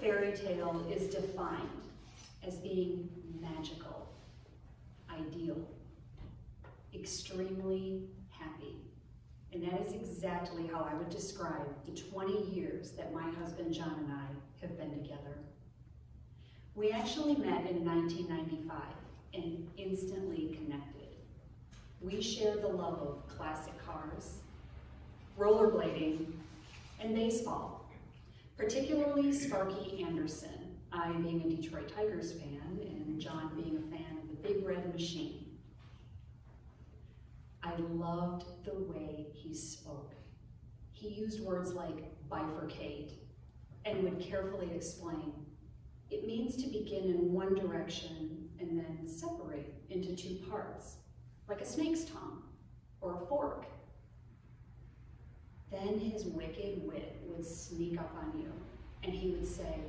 fairy tale is defined as being magical, ideal, extremely happy. And that is exactly how I would describe the 20 years that my husband John and I have been together. We actually met in 1995 and instantly connected. We shared the love of classic cars, rollerblading, and baseball, particularly Sparky Anderson, I being a Detroit Tigers fan and John being a fan of the Big Red Machine. I loved the way he spoke. He used words like bifurcate and would carefully explain, it means to begin in one direction and then separate into two parts, like a snake's tongue or a fork. Then his wicked wit would sneak up on you, and he would say,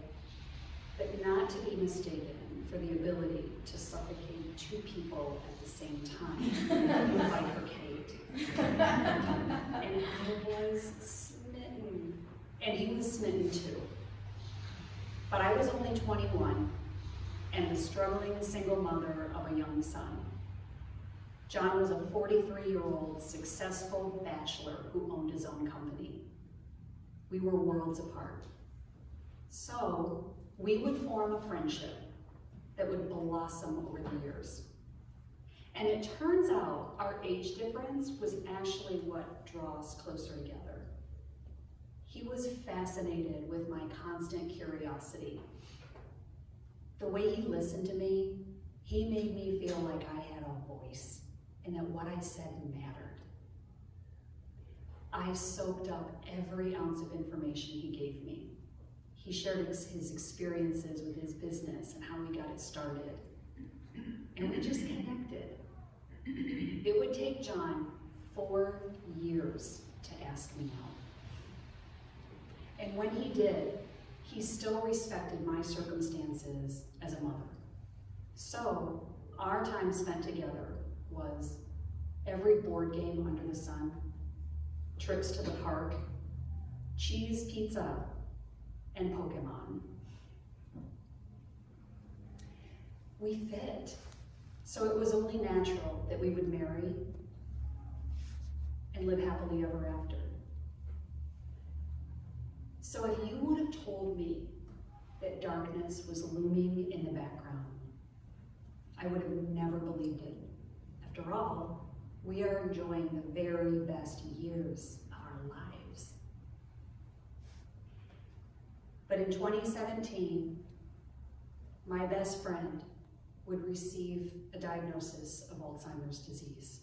but not to be mistaken for the ability to suffocate two people at the same time, bifurcate. And I was smitten, and he was smitten too. But I was only 21 and the struggling single mother of a young son. John was a 43-year-old successful bachelor who owned his own company. We were worlds apart. So we would form a friendship that would blossom over the years. And it turns out our age difference was actually what drew us closer together. He was fascinated with my constant curiosity. The way he listened to me, he made me feel like I had a voice and that what I said mattered. I soaked up every ounce of information he gave me. He shared his experiences with his business and how he got it started. And we just connected. It would take John 4 years to ask me out. And when he did, he still respected my circumstances as a mother. So our time spent together was every board game under the sun, trips to the park, cheese pizza, and Pokemon. We fit, so it was only natural that we would marry and live happily ever after. So if you would have told me that darkness was looming in the background, I would have never believed it. After all, we are enjoying the very best years of our lives. But in 2017, my best friend would receive a diagnosis of Alzheimer's disease.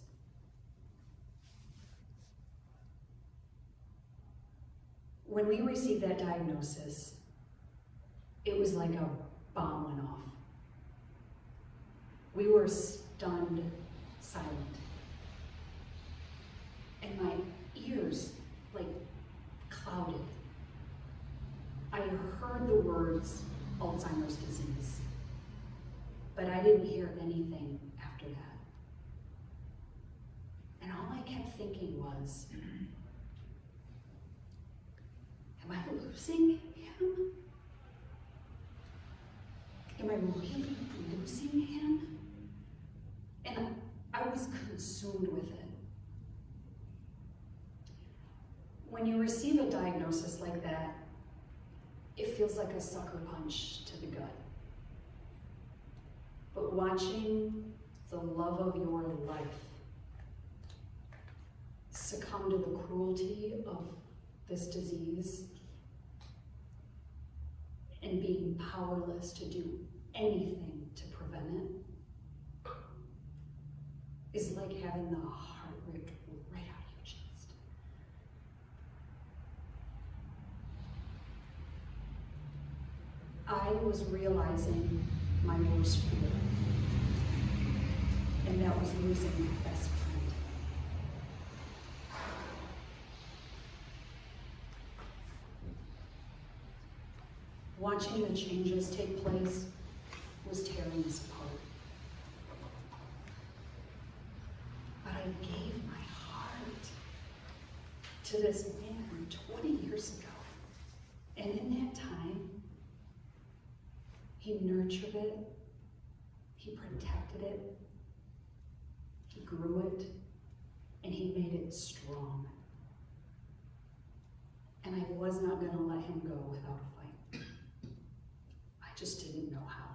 When we received that diagnosis, it was like a bomb went off. We were stunned, silent. And my ears, clouded. I heard the words Alzheimer's disease, but I didn't hear anything after that. And all I kept thinking was, am I losing him? Am I really losing him? And I was consumed with it. When you receive a diagnosis like that, it feels like a sucker punch to the gut. But watching the love of your life succumb to the cruelty of this disease and being powerless to do anything to prevent it is like having the heart ripped right out of your chest. I was realizing my worst fear, and that was losing my best friend. Watching the changes take place was tearing us apart. But I gave my heart to this man 20 years ago. And in that time, He nurtured it, he protected it, he grew it, and he made it strong. And I was not going to let him go without a fight. I just didn't know how.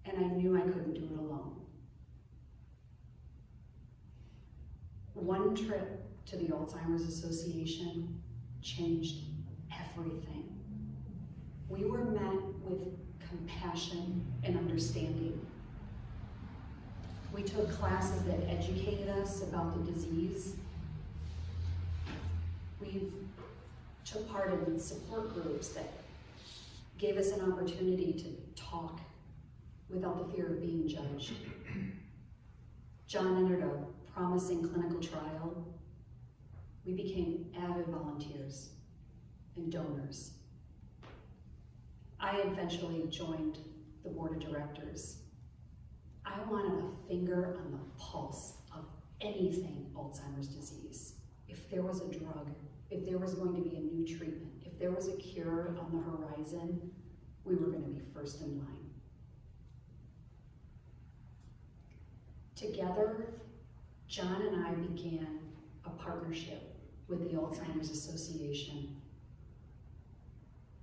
And I knew I couldn't do it alone. One trip to the Alzheimer's Association changed everything. We were met with compassion and understanding. We took classes that educated us about the disease. We took part in support groups that gave us an opportunity to talk without the fear of being judged. John entered a promising clinical trial. We became avid volunteers and donors. I eventually joined the board of directors. I wanted a finger on the pulse of anything Alzheimer's disease. If there was a drug, if there was going to be a new treatment, if there was a cure on the horizon, we were going to be first in line. Together, John and I began a partnership with the Alzheimer's Association.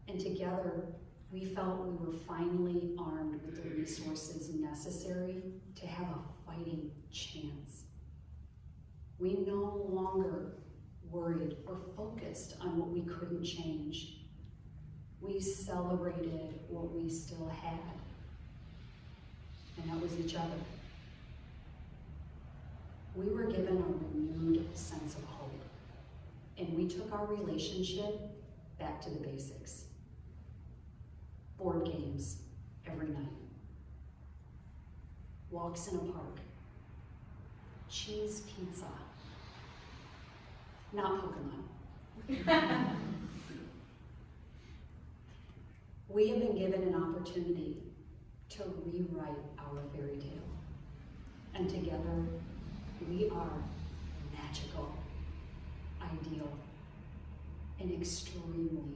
And together, we felt we were finally armed with the resources necessary to have a fighting chance. We no longer worried or focused on what we couldn't change. We celebrated what we still had, and that was each other. We were given a renewed sense of hope, and we took our relationship back to the basics. Board games every night, walks in a park, cheese pizza, not Pokemon. We have been given an opportunity to rewrite our fairy tale, and together we are magical, ideal, and extremely